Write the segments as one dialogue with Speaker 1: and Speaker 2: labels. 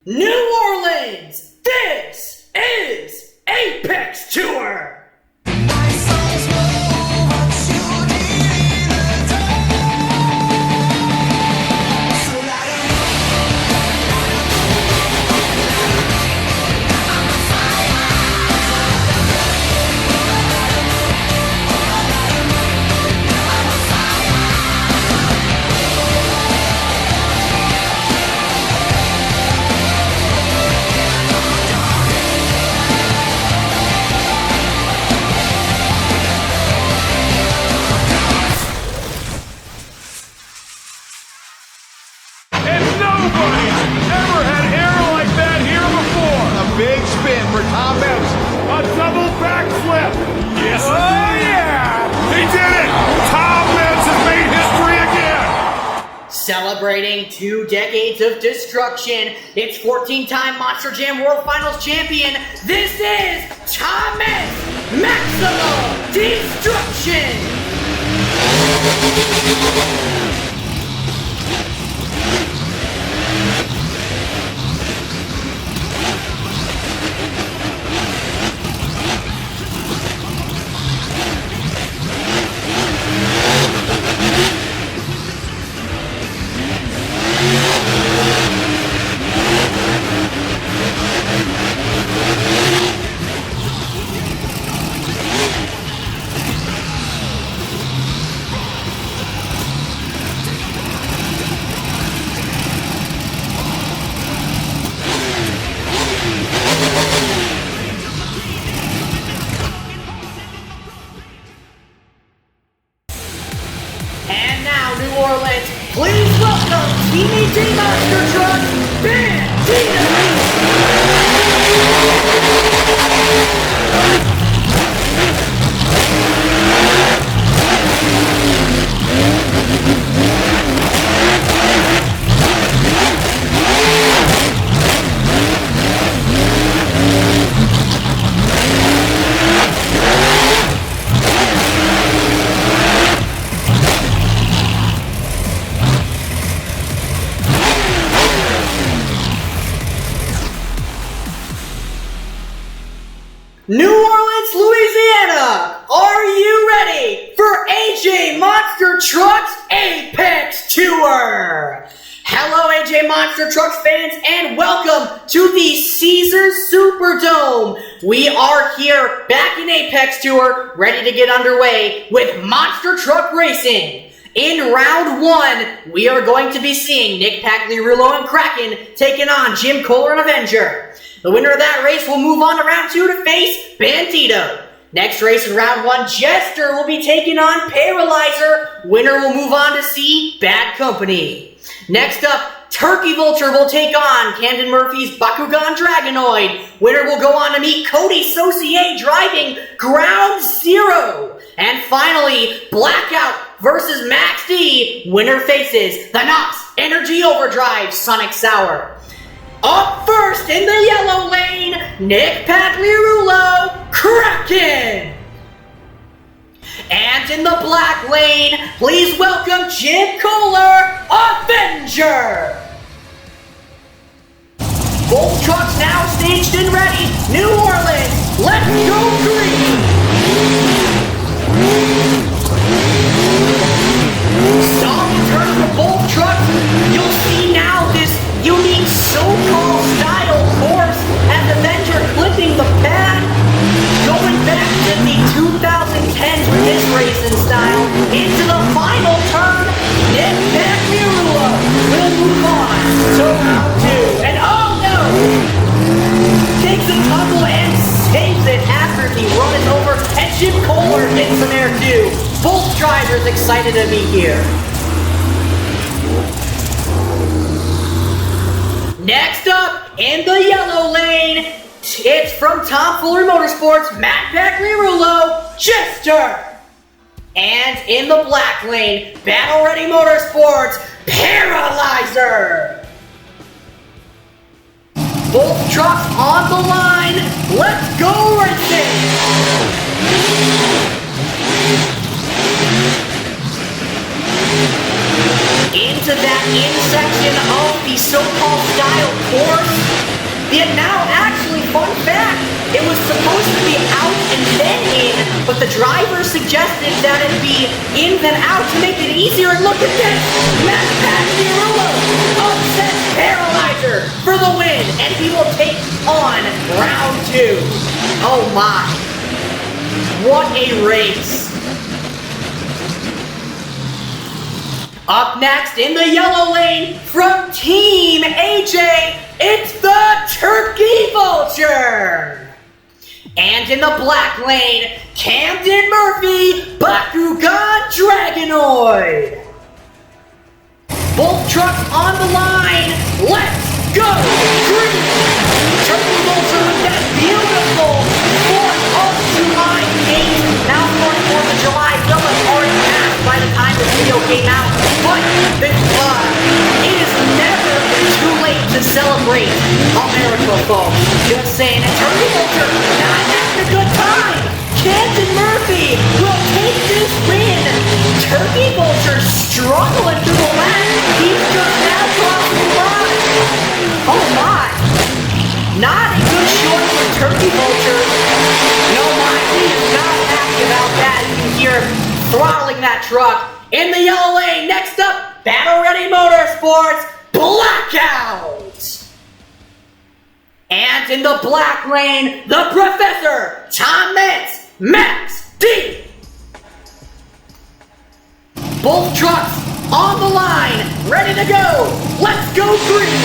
Speaker 1: New Orleans, this is Apex Tour!
Speaker 2: Big spin for Tom Mims.
Speaker 3: A double backflip. Yes. Oh, yeah. He did it. Tom Mims has made history again.
Speaker 1: Celebrating 2 decades of destruction, it's 14-time Monster Jam World Finals champion. This is Tom Mims. Maximum Destruction. And now, New Orleans, please welcome Team Monster Truck, Bandito! New Orleans, Louisiana, are you ready for AJ Monster Trucks Apex Tour? Hello AJ Monster Trucks fans and welcome to the Caesars Superdome. We are here back in Apex Tour, ready to get underway with Monster Truck Racing. In round 1, we are going to be seeing Nick Pagliarulo and Kraken taking on Jim Kohler and Avenger. The winner of that race will move on to round 2 to face Bandito. Next race in round 1, Jester will be taking on Paralyzer. Winner will move on to see Bad Company. Next up, Turkey Vulture will take on Camden Murphy's Bakugan Dragonoid. Winner will go on to meet Cody Saucier driving Ground Zero. And finally, Blackout versus Max D. Winner faces the Knox Energy Overdrive Sonic Sour. Up first in the yellow lane, Nick Pagliarulo, Kraken! And in the black lane, please welcome Jim Kohler, Avenger! Both trucks now staged and ready. New Orleans, let's go green! Solid turn for both trucks. You'll see now this unique so-called style course as Avenger clipping the pad. Going back to the 2010s with his racing style. Into the final turn, Nick Pagliarulo will move on to round 2. And oh no! Takes a tumble and saves it after he runs over. And Jim Kohler hits some air too. Both drivers excited to be here. Next up, in the yellow lane, it's from Tom Fuller Motorsports, Matt Pagliarulo, Jester. And in the black lane, Battle Ready Motorsports, Paralyzer. Both trucks on the line, let's go racing. Into that in section of the so-called style course. driver suggested that it be in then out to make it easier. And look at this! Matt Pagliarulo upsets Paralyzer for the win, and he will take on round 2. Oh my. What a race. Up next in the yellow lane from Team AJ, it's the Turkey Vulture. And in the black lane, Camden Murphy, Bakugan Dragonoid. Both trucks on the line, let's go green! Turkey Vulture with that beautiful 4th of July gate. Now 4th of July, still has already passed by the time this video came out. But it is never too late to celebrate America, folks. Just saying, and Turkey Vulture not having a good time. Camden Murphy will take this win. Turkey Vulture struggling through the lap. He's just now crossing the line. Oh my. Not a good short for Turkey Vulture. No mind, he is not happy about that. You can hear him throttling that truck. In the yellow lane, next up, Battle Ready Motorsports, Blackout! And in the black lane, the Professor, Tom Mintz, Max D. Both trucks on the line, ready to go. Let's go green.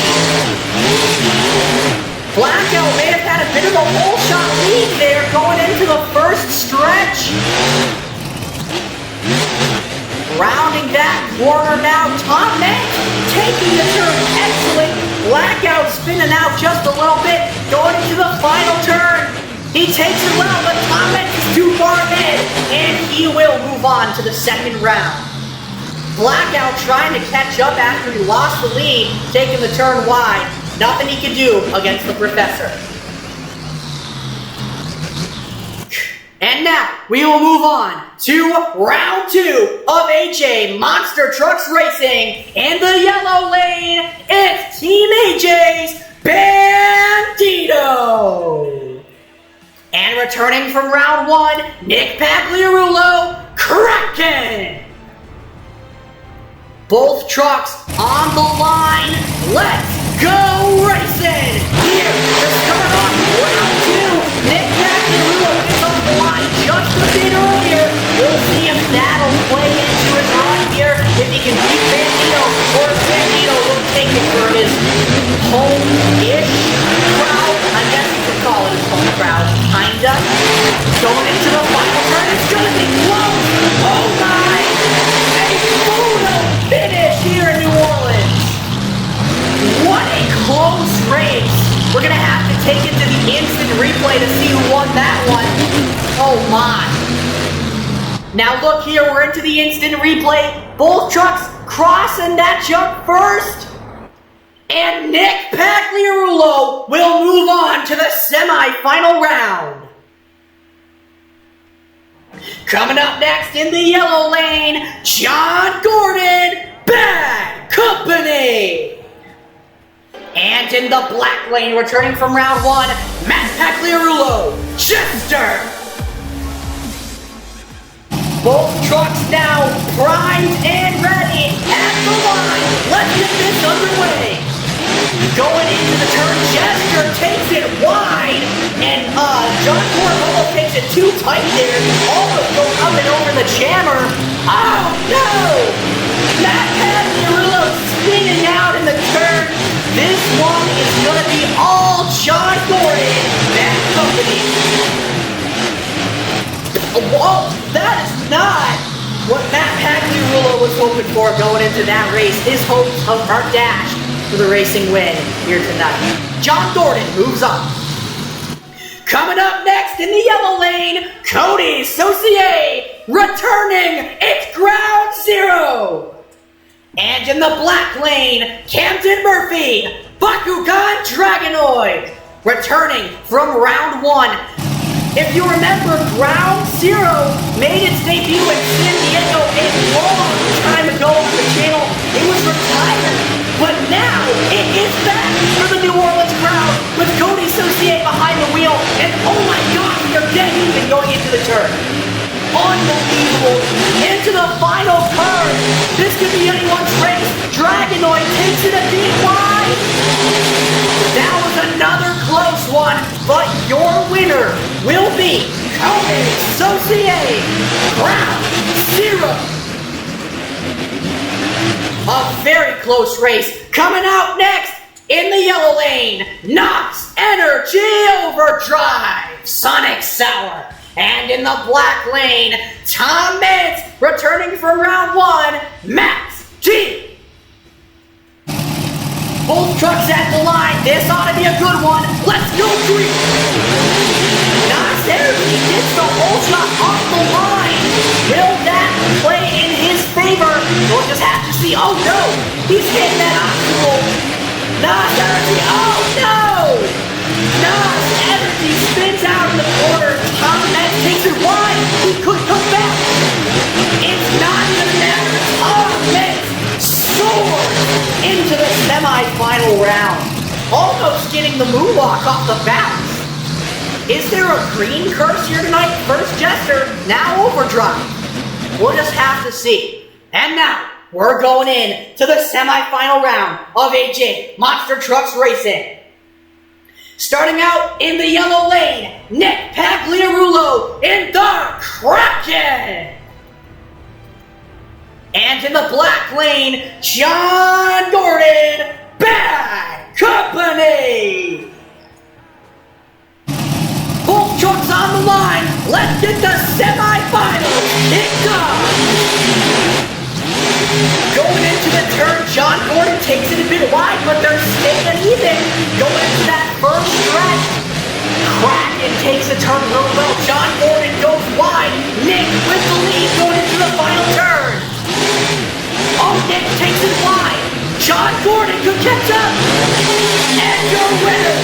Speaker 1: Blackout may have had a bit of a whole shot lead there going into the first stretch. Rounding that corner now, Tom Mintz taking the turn, excellent. Blackout spinning out just a little bit, going into the final turn. He takes it well, but Tom Mintz is too far ahead, and he will move on to the second round. Blackout trying to catch up after he lost the lead, taking the turn wide. Nothing he can do against the Professor. And now, we will move on to round 2 of AJ Monster Trucks Racing. In the yellow lane, it's Team AJ's Bandito. And returning from round 1, Nick Pagliarulo, Kraken. Both trucks on the line. Let's go racing. Here to start off round 2, Nick Pagliarulo is on the line just a bit earlier. We'll see if that'll play into his run here, if he can beat Bandito, or if Bandito will take it for his home-ish crowd. I guess you could call it his home crowd, kinda. Going into the final turn, it's gonna be close. Oh my! A photo finish here in New Orleans. What a close race. We're gonna have to take it to the instant replay to see who won that one. Oh my. Now look here, we're into the instant replay. Both trucks crossing that jump first. And Nick Pagliarulo will move on to the semi-final round. Coming up next in the yellow lane, John Gordon, Bad Company. And in the black lane, returning from round 1, Matt Pagliarulo, Chester. Both trucks now primed and ready at the line. Let's get this underway. Going into the turn, Chester takes it wide, and John Gordon almost takes it too tight there, almost going up and over the jammer. Oh no! Matt Pagliarulo spinning out in the turn. This one is going to be all John Gordon, Bad Company. Whoa, that is not what Matt Pagliarulo was hoping for going into that race. His hopes are dashed for the racing win here tonight. John Gordon moves on. Coming up next in the yellow lane, Cody Saucier returning, it's Ground Zero. And in the black lane, Camden Murphy, Bakugan Dragonoid, returning from round 1. If you remember, Ground Zero made its debut in San Diego a long time ago on the channel. It was retired, but now it is back for the New Orleans crowd with Cody Saucier behind the wheel. And oh my God, we are dead even going into the turn. Unbelievable. Into the final turn. This could be anyone's race. Dragonoid takes it a deep wide. That was another close one, but your winner will be Cody Saucier, Ground Zero. A very close race coming out next in the yellow lane. Knox Energy Overdrive, Sonic Sour. And in the black lane, Tom Mintz returning from round one, Max G. Both trucks at the line. This ought to be a good one. Let's go green. Knox Energy gets the Ultra off the line. Will that play in his favor? We'll just have to see. Oh no, he's hitting that obstacle. Knox Energy, oh no! Knox Energy spins out in the corner. Tom Mintz takes it wide. He could come back. It's not gonna matter. Tom Mintz soars into the semi-final round. Almost getting the moonwalk off the bounce. Is there a green curse here tonight? First Jester, now Overdrive. We'll just have to see. And now, we're going in to the semi-final round of AJ Monster Trucks Racing. Starting out in the yellow lane, Nick Pagliarulo in the Kraken. And in the black lane, John Gordon, Bad Company. Both trucks on the line. Let's get the semi-finals. It's on. Going into the turn, John Gordon takes it a bit wide, but they're staying even. Going into that first stretch, Kraken takes a turn real well. John Gordon goes wide. Nick with the lead going into the final turn. Oh, Nick takes it wide. John Gordon could catch up. And your winner,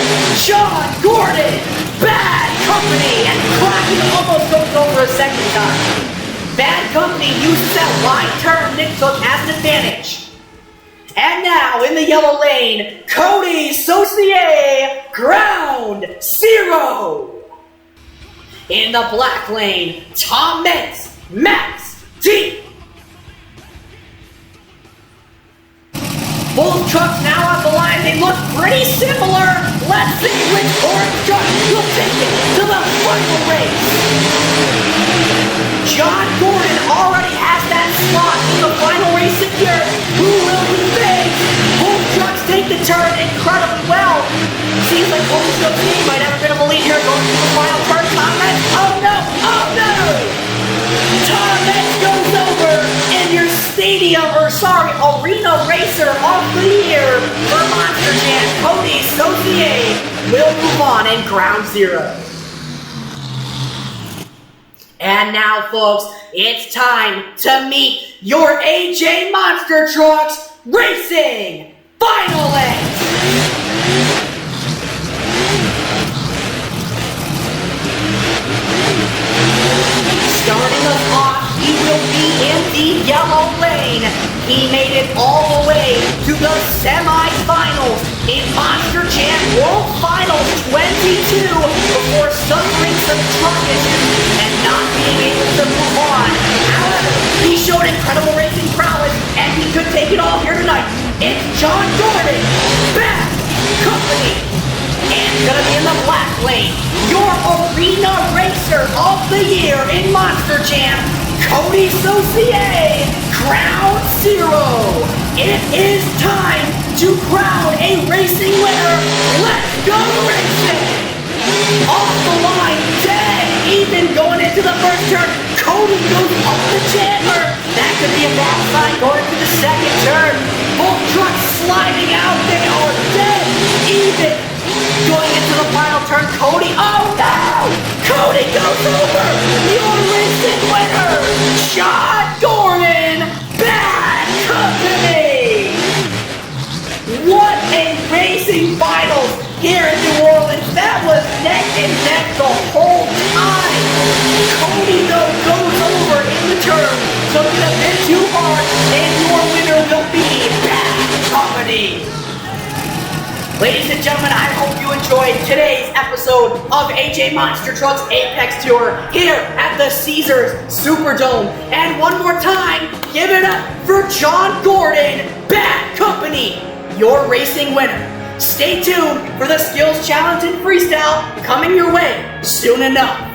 Speaker 1: John Gordon, Bad Company. And Kraken almost goes over a second time. Bad Company uses that wide turn Nick took as an advantage. And now in the yellow lane, Cody Saucier, Ground Zero. In the black lane, Tom Mintz, Max G. Both trucks now on the line, they look pretty similar. Let's see which orange truck will take it to the final race. John Gordon already has that slot in the final race secured. Who will he face? Both trucks take the turn incredibly well. Seems like Cody Saucier might have a bit of a lead here going to the final turn. Tom Mintz, oh no, oh no! Tom Mintz goes over in your Arena Racer of the Year for Monster Jam. Cody Saucier will move on in Ground Zero. And now, folks, it's time to meet your AJ Monster Trucks Racing finalists! Starting us off, he will be in the yellow lane. He made it all the way to the semi-finals in Monster Jam World Finals 22 before suffering some truck issues and not being able to move on. However, he showed incredible racing prowess and he could take it all here tonight. It's John Gordon, Bad Company. And gonna be in the black lane, your Arena Racer of the Year in Monster Jam, Cody Saucier, Ground Zero. It is time to crown a racing winner. Let's go racing! Off the line, dead even going into the first turn. Cody goes up the Chandler. That could be a bad sign going into the second turn. Both trucks sliding out. They are dead even. Going into the final turn, Cody, oh no! Cody goes over! Your racing winner, John Gordon, Bad Company! What a racing final here in New Orleans. That was neck and neck the whole time. Cody, though, goes over in the turn, so it's a bit too hard, and your winner will be Bad Company. Ladies and gentlemen, I hope you enjoyed today's episode of AJ Monster Trucks Apex Tour here at at the Caesars Superdome. And one more time, give it up for John Gordon, Bad Company, your racing winner. Stay tuned for the Skills Challenge in Freestyle coming your way soon enough.